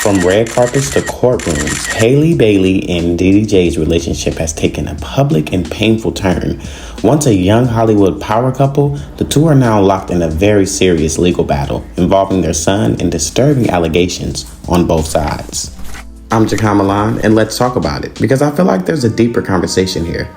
From red carpets to courtrooms, Halle Bailey and DDG's relationship has taken a public and painful turn. Once a young Hollywood power couple, the two are now locked in a very serious legal battle involving their son and disturbing allegations on both sides. I'm Jakam Milan, and let's talk about it, because I feel like there's a deeper conversation here.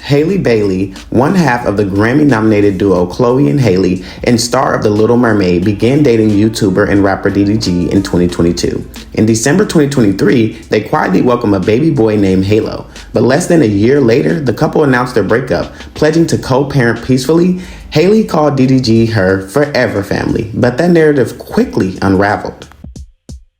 Halle Bailey, one half of the Grammy-nominated duo Chloe and Halle and star of The Little Mermaid, began dating YouTuber and rapper DDG in 2022. In December 2023, they quietly welcomed a baby boy named Halo. But less than a year later, the couple announced their breakup, pledging to co-parent peacefully. Halle called DDG her forever family, but that narrative quickly unraveled.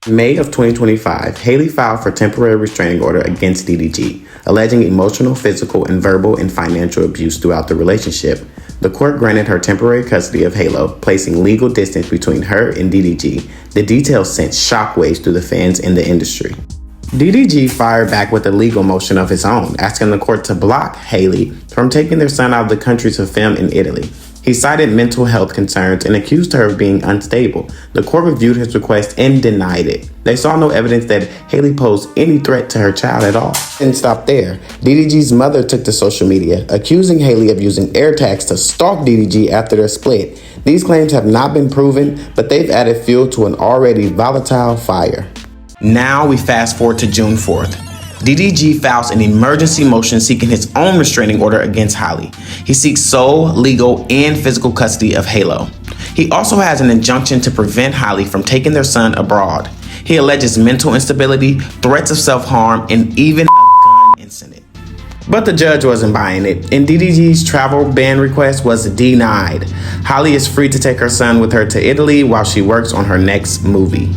In May of 2025, Halle filed for temporary restraining order against DDG, alleging emotional, physical, and verbal and financial abuse throughout the relationship. The court granted her temporary custody of Halo, placing legal distance between her and DDG. The details sent shockwaves through the fans in the industry. DDG fired back with a legal motion of his own, asking the court to block Halle from taking their son out of the country to film in Italy. He cited mental health concerns and accused her of being unstable. The court reviewed his request and denied it. They saw no evidence that Halle posed any threat to her child at all. And stopped there. DDG's mother took to social media, accusing Halle of using air tags to stalk DDG after their split. These claims have not been proven, but they've added fuel to an already volatile fire. Now we fast forward to June 4th. DDG files an emergency motion seeking his own restraining order against Halle. He seeks sole, legal, and physical custody of Halo. He also has an injunction to prevent Halle from taking their son abroad. He alleges mental instability, threats of self-harm, and even a gun incident. But the judge wasn't buying it, and DDG's travel ban request was denied. Halle is free to take her son with her to Italy while she works on her next movie.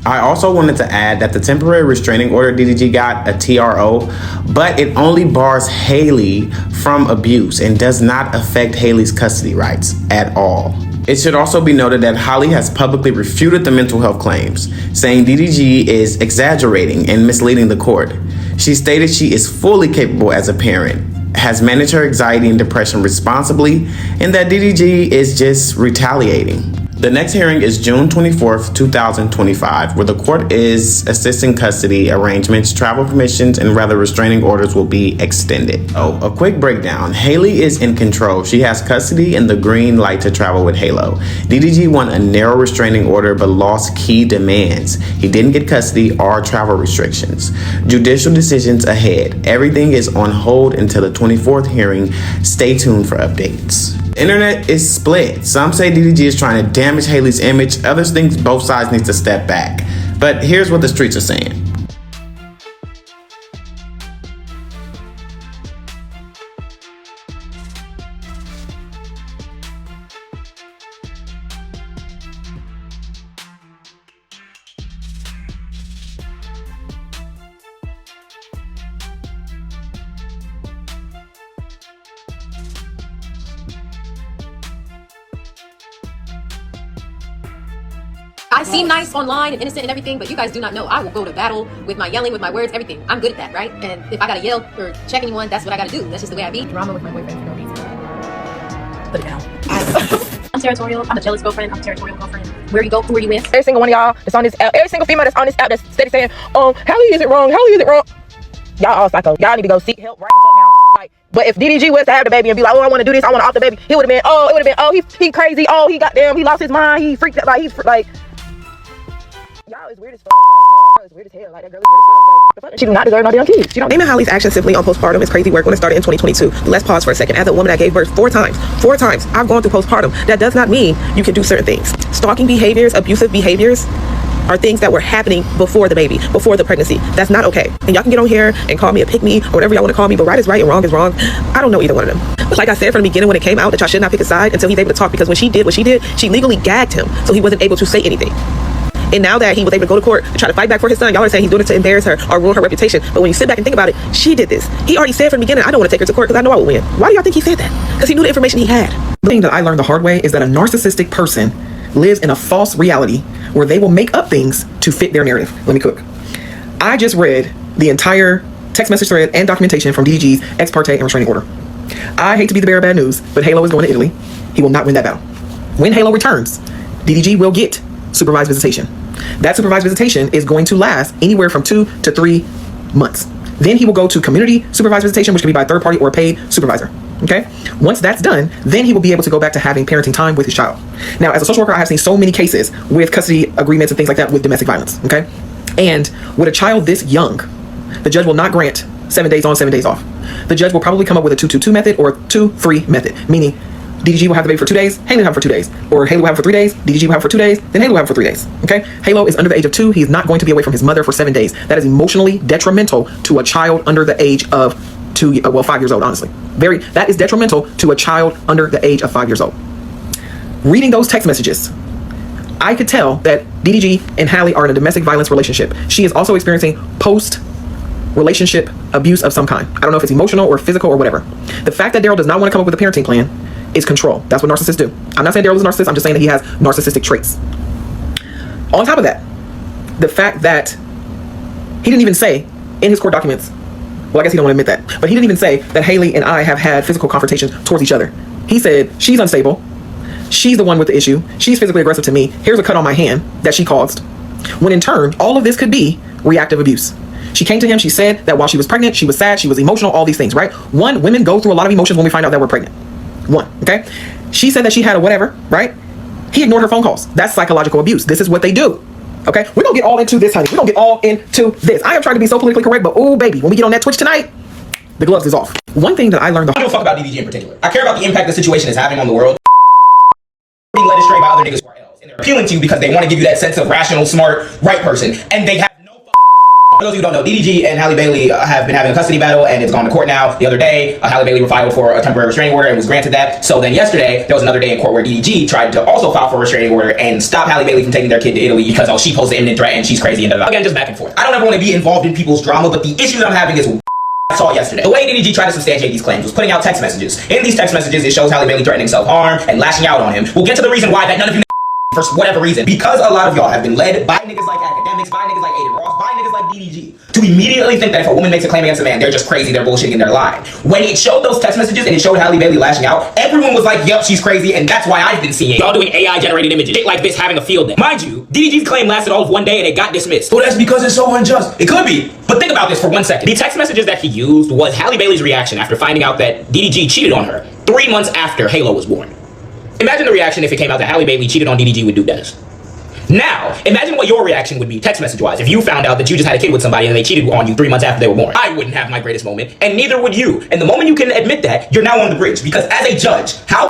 I also wanted to add that the temporary restraining order DDG got, a TRO, but it only bars Halle from abuse and does not affect Halle's custody rights at all. It should also be noted that Halle has publicly refuted the mental health claims, saying DDG is exaggerating and misleading the court. She stated she is fully capable as a parent, has managed her anxiety and depression responsibly, and that DDG is just retaliating. The next hearing is June 24th, 2025, where the court is assessing custody arrangements, travel permissions, and whether restraining orders will be extended. Oh, a quick breakdown. Halle is in control. She has custody and the green light to travel with Halo. DDG won a narrow restraining order but lost key demands. He didn't get custody or travel restrictions. Judicial decisions ahead. Everything is on hold until the 24th hearing. Stay tuned for updates. The internet is split. Some say DDG is trying to damage Halle's image. Others think both sides need to step back. But here's what the streets are saying. I seem nice online and innocent and everything, but you guys do not know I will go to battle with my yelling, with my words, everything. I'm good at that, right? And if I gotta yell or check anyone, that's what I gotta do. That's just the way I be. Drama with my boyfriend for no reason. Put it down. I'm territorial. I'm a jealous girlfriend. I'm a territorial girlfriend. Where you go, who are you with? Every single one of y'all that's on this app, every single female that's on this app that's steady saying, Halle is it wrong? Halle is it wrong? Y'all all psycho. Y'all need to go seek help right the fuck now. Like, but if DDG was to have the baby and be like, oh, I want to do this, I want to opt the baby, it would have been, he crazy, he goddamn, he lost his mind, he freaked out, like, y'all is weird as fuck. Like, that girl is weird as hell. Like, that girl is weird as fuck. Like, she do not deserve no damn kids. She don't. Naming Halle's actions simply on postpartum is crazy work when it started in 2022. Let's pause for a second. As a woman that gave birth four times, I've gone through postpartum. That does not mean you can do certain things. Stalking behaviors, abusive behaviors are things that were happening before the baby, before the pregnancy. That's not okay. And y'all can get on here and call me a pick-me or whatever y'all want to call me, but right is right and wrong is wrong. I don't know either one of them. But like I said from the beginning when it came out that y'all should not pick a side until he's able to talk, because when she did what she did, she legally gagged him, so he wasn't able to say anything. And now that he was able to go to court and try to fight back for his son, y'all are saying he's doing it to embarrass her or ruin her reputation. But when you sit back and think about it, she did this. He already said from the beginning, I don't want to take her to court because I know I will win. Why do y'all think he said that? Because he knew the information he had. The thing that I learned the hard way is that a narcissistic person lives in a false reality where they will make up things to fit their narrative. Let me cook. I just read the entire text message thread and documentation from DDG's ex parte and restraining order. I hate to be the bearer of bad news, but Halo is going to Italy. He will not win that battle. When Halo returns, DDG will get supervised visitation. That supervised visitation is going to last anywhere from 2 to 3 months. Then he will go to community supervised visitation, which can be by a third party or a paid supervisor. Okay? Once that's done, then he will be able to go back to having parenting time with his child. Now, as a social worker, I have seen so many cases with custody agreements and things like that with domestic violence. Okay? And with a child this young, the judge will not grant 7 days on, 7 days off. The judge will probably come up with a 2-2-2 method or a 2-3 method, meaning DDG will have the baby for 2 days, Halle will have it for 2 days. Or Halle will have it for 3 days, DDG will have it for 2 days, then Halle will have it for 3 days. Okay? Halo is under the age of 2. He is not going to be away from his mother for 7 days. That is emotionally detrimental to a child under the age of 5 years old, honestly. That is detrimental to a child under the age of 5 years old. Reading those text messages, I could tell that DDG and Halle are in a domestic violence relationship. She is also experiencing post-relationship abuse of some kind. I don't know if it's emotional or physical or whatever. The fact that Daryl does not want to come up with a parenting plan is control. That's what narcissists do. I'm not saying Daryl is a narcissist. I'm just saying that he has narcissistic traits. On top of that, the fact that he didn't even say in his court documents, well, I guess he don't want to admit that, but he didn't even say that Halle and I have had physical confrontations towards each other. He said, she's unstable. She's the one with the issue. She's physically aggressive to me. Here's a cut on my hand that she caused. When in turn, all of this could be reactive abuse. She came to him. She said that while she was pregnant, she was sad, she was emotional, all these things, right? One, women go through a lot of emotions when we find out that we're pregnant. One, okay? She said that she had a whatever, right? He ignored her phone calls. That's psychological abuse. This is what they do. Okay? We're gonna get all into this, honey. We're gonna get all into this. I am trying to be so politically correct, but oh, baby, when we get on that Twitch tonight, the gloves is off. One thing that I learned I don't give a fuck about DDG in particular. I care about the impact the situation is having on the world. Being led astray by other niggas who are L's. And they're appealing to you because they want to give you that sense of rational, smart, right person. And they have no fucking clue. For those of you who don't know, DDG and Halle Bailey have been having a custody battle, and it's gone to court now. The other day, Halle Bailey filed for a temporary restraining order and was granted that. So then yesterday, there was another day in court where DDG tried to also file for a restraining order and stop Halle Bailey from taking their kid to Italy because, oh, she posed an imminent threat and she's crazy and again, just back and forth. I don't ever want to be involved in people's drama, but the issue that I'm having is I saw yesterday. The way DDG tried to substantiate these claims was putting out text messages. In these text messages, it shows Halle Bailey threatening self-harm and lashing out on him. We'll get to the reason why that none of you for whatever reason. Because a lot of y'all have been led by niggas like academics, by niggas like Aiden Ross, by niggas like DDG, to immediately think that if a woman makes a claim against a man, they're just crazy, they're bullshitting, and they're lying. When it showed those text messages and it showed Halle Bailey lashing out, everyone was like, yup, she's crazy, and that's why I've been seeing y'all doing AI-generated images. Shit like this having a field day. Mind you, DDG's claim lasted all of 1 day and it got dismissed. Well, that's because it's so unjust. It could be. But think about this for 1 second. The text messages that he used was Halle Bailey's reaction after finding out that DDG cheated on her 3 months after Halo was born. Imagine the reaction if it came out that Halle Bailey cheated on DDG with Dude Dennis. Now, imagine what your reaction would be text message wise if you found out that you just had a kid with somebody and they cheated on you 3 months after they were born. I wouldn't have my greatest moment, and neither would you. And the moment you can admit that, you're now on the bridge. Because as a judge, how am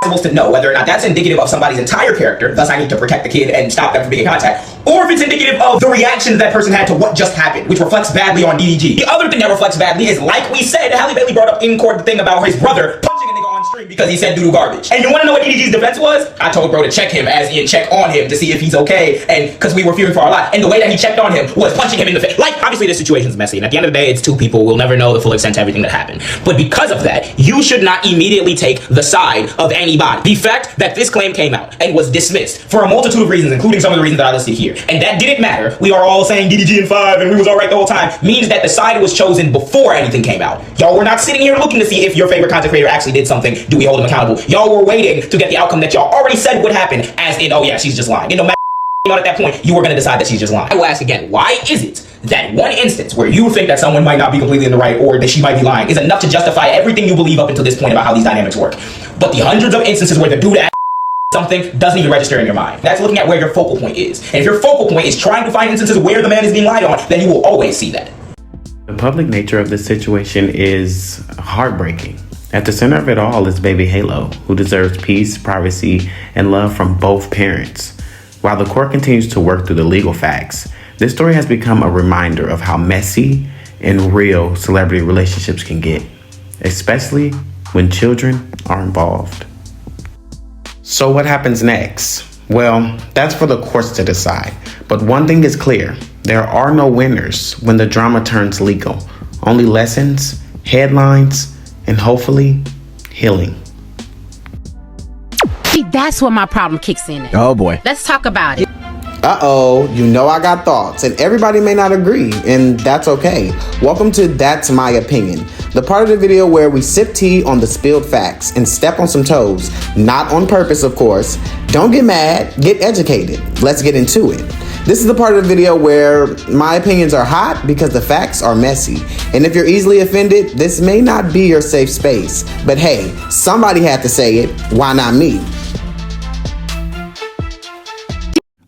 I supposed to know whether or not that's indicative of somebody's entire character, thus I need to protect the kid and stop them from being in contact, or if it's indicative of the reaction that person had to what just happened, which reflects badly on DDG. The other thing that reflects badly is, like we said, Halle Bailey brought up in court the thing about his brother punching a nigga on stream because he said doo-doo garbage. And you want to know what DDG's defense was? I told bro to check him, as in check on him to see if he's okay, and because we were fearing for our life. And the way that he checked on him was punching him in the face. Like, obviously this situation's messy, and at the end of the day, it's two people. We'll never know the full extent to everything that happened. But because of that, you should not immediately take the side of anybody. The fact that this claim came out and was dismissed for a multitude of reasons, including some of the reasons that I listed here, and that didn't matter. We are all saying DDG and 5 and we was all right the whole time, means that the side was chosen before anything came out. Y'all were not sitting here looking to see if your favorite content creator actually did something. Do we hold them accountable? Y'all were waiting to get the outcome that y'all already said would happen, as in, oh yeah, she's just lying. And no matter what at that point, you were going to decide that she's just lying. I will ask again, why is it that one instance where you think that someone might not be completely in the right or that she might be lying is enough to justify everything you believe up until this point about how these dynamics work? But the hundreds of instances where the dude something doesn't even register in your mind. That's looking at where your focal point is. And if your focal point is trying to find instances where the man is being lied on, then you will always see that. The public nature of this situation is heartbreaking. At the center of it all is baby Halo, who deserves peace, privacy, and love from both parents. While the court continues to work through the legal facts, this story has become a reminder of how messy and real celebrity relationships can get, especially when children are involved. So what happens next? Well, that's for the courts to decide. But one thing is clear, there are no winners when the drama turns legal. Only lessons, headlines, and hopefully healing. He That's where my problem kicks in at. Oh boy. Let's talk about it. Uh-oh, you know I got thoughts, and everybody may not agree, and that's okay. Welcome to That's My Opinion, the part of the video where we sip tea on the spilled facts and step on some toes, not on purpose, of course. Don't get mad, get educated. Let's get into it. This is the part of the video where my opinions are hot because the facts are messy. And if you're easily offended, this may not be your safe space. But hey, somebody had to say it, why not me?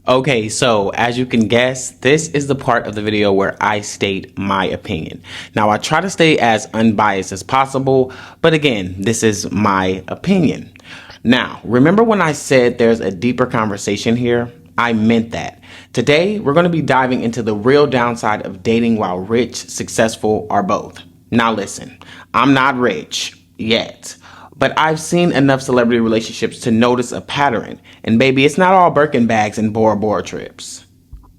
Okay, so as you can guess, this is the part of the video where I state my opinion. Now, I try to stay as unbiased as possible, but again, this is my opinion. Now, remember when I said there's a deeper conversation here? I meant that. Today, we're going to be diving into the real downside of dating while rich, successful, or both. Now listen, I'm not rich yet. But I've seen enough celebrity relationships to notice a pattern. And baby, it's not all Birkin bags and Bora Bora trips.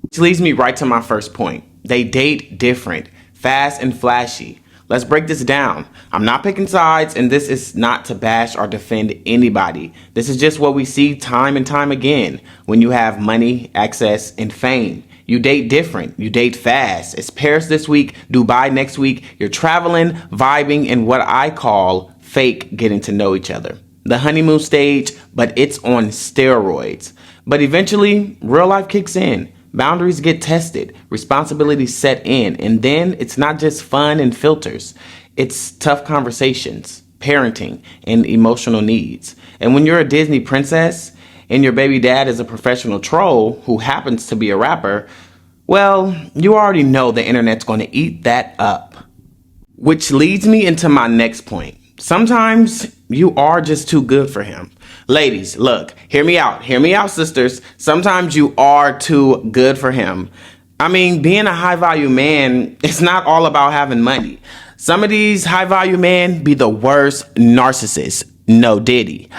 Which leads me right to my first point. They date different, fast and flashy. Let's break this down. I'm not picking sides, and this is not to bash or defend anybody. This is just what we see time and time again. When you have money, access, and fame, you date different. You date fast. It's Paris this week, Dubai next week. You're traveling, vibing, and what I call fake getting to know each other. The honeymoon stage, but it's on steroids. But eventually, real life kicks in. Boundaries get tested, responsibilities set in, and then it's not just fun and filters. It's tough conversations, parenting, and emotional needs. And when you're a Disney princess and your baby dad is a professional troll who happens to be a rapper, well, you already know the internet's going to eat that up. Which leads me into my next point. Sometimes you are just too good for him. Ladies, look, hear me out. Hear me out, sisters. Sometimes you are too good for him. I mean, being a high value man, it's not all about having money. Some of these high value men be the worst narcissists. No Diddy.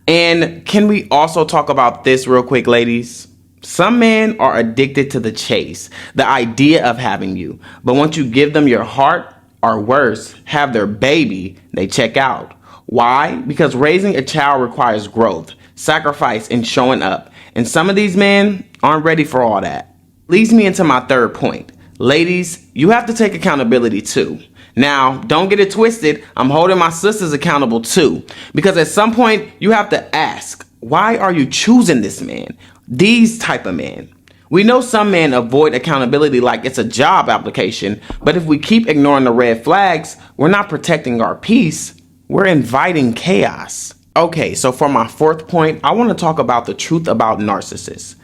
And can we also talk about this real quick, ladies? Some men are addicted to the chase, the idea of having you. But once you give them your heart, or worse, have their baby, they check out. Why? Because raising a child requires growth, sacrifice, and showing up. And some of these men aren't ready for all that. Leads me into my third point. Ladies, you have to take accountability too. Now, don't get it twisted. I'm holding my sisters accountable too. Because at some point, you have to ask, why are you choosing this man? These type of men. We know some men avoid accountability like it's a job application, but if we keep ignoring the red flags, we're not protecting our peace, we're inviting chaos. Okay, so for my fourth point, I want to talk about the truth about narcissists.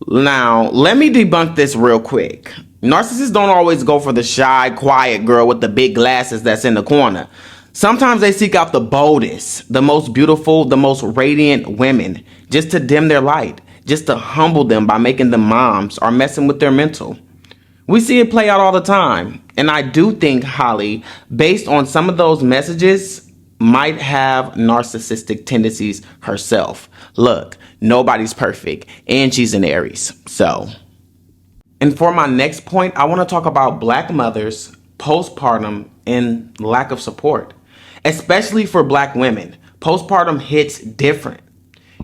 Now, let me debunk this real quick. Narcissists don't always go for the shy, quiet girl with the big glasses that's in the corner. Sometimes they seek out the boldest, the most beautiful, the most radiant women, just to dim their light. Just to humble them by making them moms or messing with their mental. We see it play out all the time. And I do think Halle, based on some of those messages, might have narcissistic tendencies herself. Look, nobody's perfect. And she's an Aries. So. And for my next point, I want to talk about Black mothers, postpartum, and lack of support. Especially for Black women. Postpartum hits different.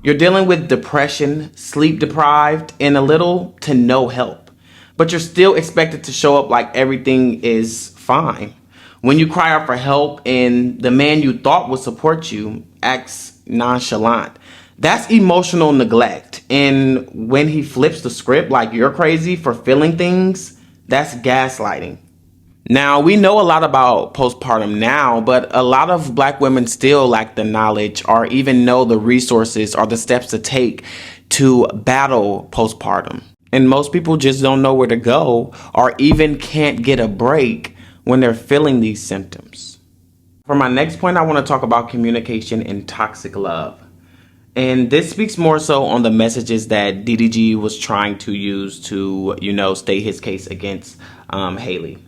You're dealing with depression, sleep deprived, and a little to no help. But you're still expected to show up like everything is fine. When you cry out for help and the man you thought would support you acts nonchalant, that's emotional neglect. And when he flips the script like you're crazy for feeling things, that's gaslighting. Now, we know a lot about postpartum now, but a lot of Black women still lack the knowledge or even know the resources or the steps to take to battle postpartum. And most people just don't know where to go or even can't get a break when they're feeling these symptoms. For my next point, I want to talk about communication and toxic love. And this speaks more so on the messages that DDG was trying to use to, state his case against Halle.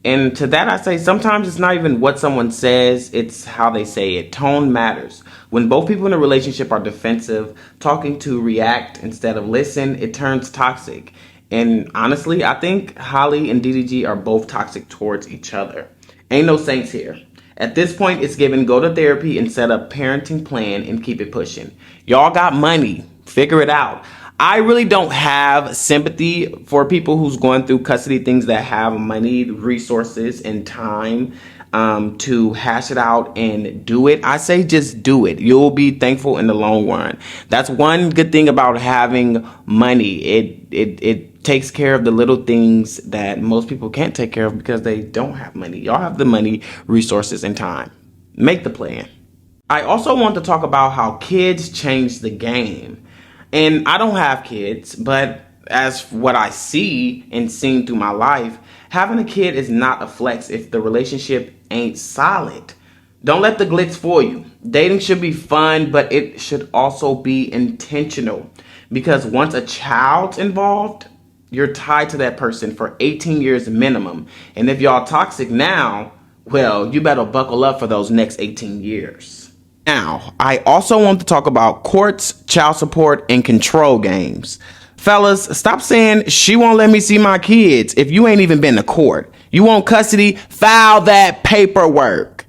And to that I say, sometimes it's not even what someone says, it's how they say it. Tone matters. When both people in a relationship are defensive, talking to react instead of listen, it turns toxic. And honestly, I think Halle and DDG are both toxic towards each other. Ain't no saints here. At this point, it's given go to therapy and set up parenting plan and keep it pushing. Y'all got money. Figure it out. I really don't have sympathy for people who's going through custody things that have money, resources, and time to hash it out and do it. I say just do it. You'll be thankful in the long run. That's one good thing about having money. It takes care of the little things that most people can't take care of because they don't have money. Y'all have the money, resources, and time. Make the plan. I also want to talk about how kids change the game. And I don't have kids, but as what I see and seen through my life, having a kid is not a flex if the relationship ain't solid. Don't let the glitz fool you. Dating should be fun, but it should also be intentional. Because once a child's involved, you're tied to that person for 18 years minimum. And if y'all toxic now, well, you better buckle up for those next 18 years. Now, I also want to talk about courts, child support, and control games. Fellas, stop saying she won't let me see my kids if you ain't even been to court. You want custody? File that paperwork.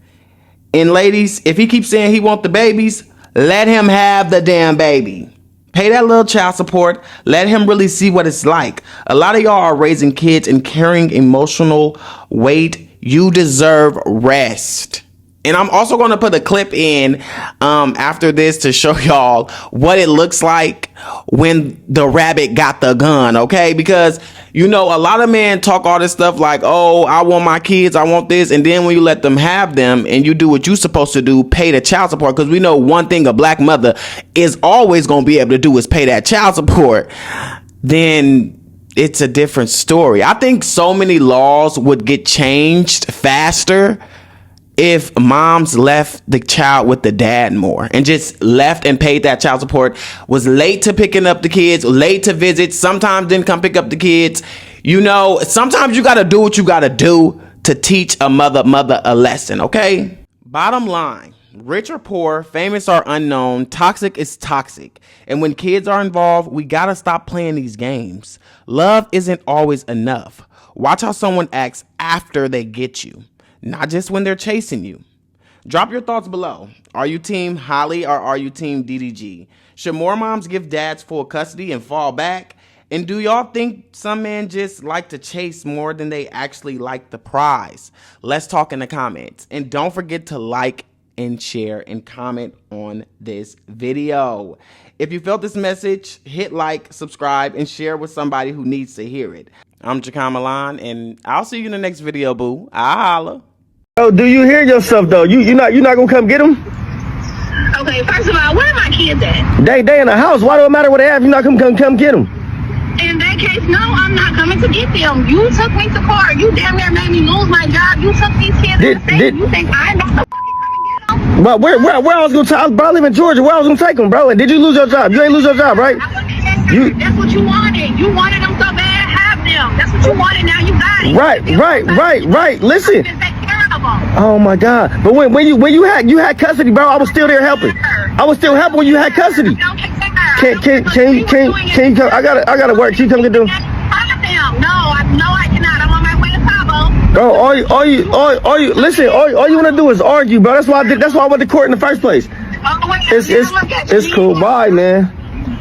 And ladies, if he keeps saying he want the babies, let him have the damn baby. Pay that little child support. Let him really see what it's like. A lot of y'all are raising kids and carrying emotional weight. You deserve rest. And I'm also going to put a clip in after this to show y'all what it looks like when the rabbit got the gun, okay? Because, you know, a lot of men talk all this stuff like, oh, I want my kids, I want this. And then when you let them have them and you do what you're supposed to do, pay the child support. Because we know one thing a black mother is always going to be able to do is pay that child support. Then it's a different story. I think so many laws would get changed faster if moms left the child with the dad more and just left and paid that child support, was late to picking up the kids, late to visit, sometimes didn't come pick up the kids. You know, sometimes you got to do what you got to do to teach a mother a lesson, okay? Bottom line, rich or poor, famous or unknown, toxic is toxic. And when kids are involved, we got to stop playing these games. Love isn't always enough. Watch how someone acts after they get you. Not just when they're chasing you. Drop your thoughts below. Are you team Halle or are you team DDG? Should more moms give dads full custody and fall back? And do y'all think some men just like to chase more than they actually like the prize? Let's talk in the comments. And don't forget to like and share and comment on this video. If you felt this message, hit like, subscribe, and share with somebody who needs to hear it. I'm Jaquan Milan, and I'll see you in the next video, boo. I'll holla. Oh, do you hear yourself though? You're not gonna come get them? Okay, first of all, where are my kids at? They in the house. Why do it matter what they have? You're not gonna come get them. In that case, no, I'm not coming to get them. You took me to court. You damn near made me lose my job. You took these kids to the state. You think I'm not the fucking come and get them? But where I was gonna take? Bro, I live in Georgia. Where I was gonna take them, bro? And did you lose your job? You ain't lose your job, right? That's what you wanted. You wanted them so bad. Have them. That's what you wanted. Now you got it. Right. Listen. Oh my God! But when you had custody, bro, I was still there helping. I was still helping when you had custody. Can you come? I gotta work. Can you come get them? No, I cannot. I'm on my way to Cabo. Bro, all you listen. All you wanna do is argue, bro. That's why I went to court in the first place. It's cool. Bye, man.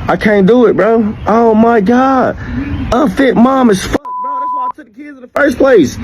I can't do it, bro. Oh my God, unfit mom is fuck, bro. That's why I took the kids in the first place.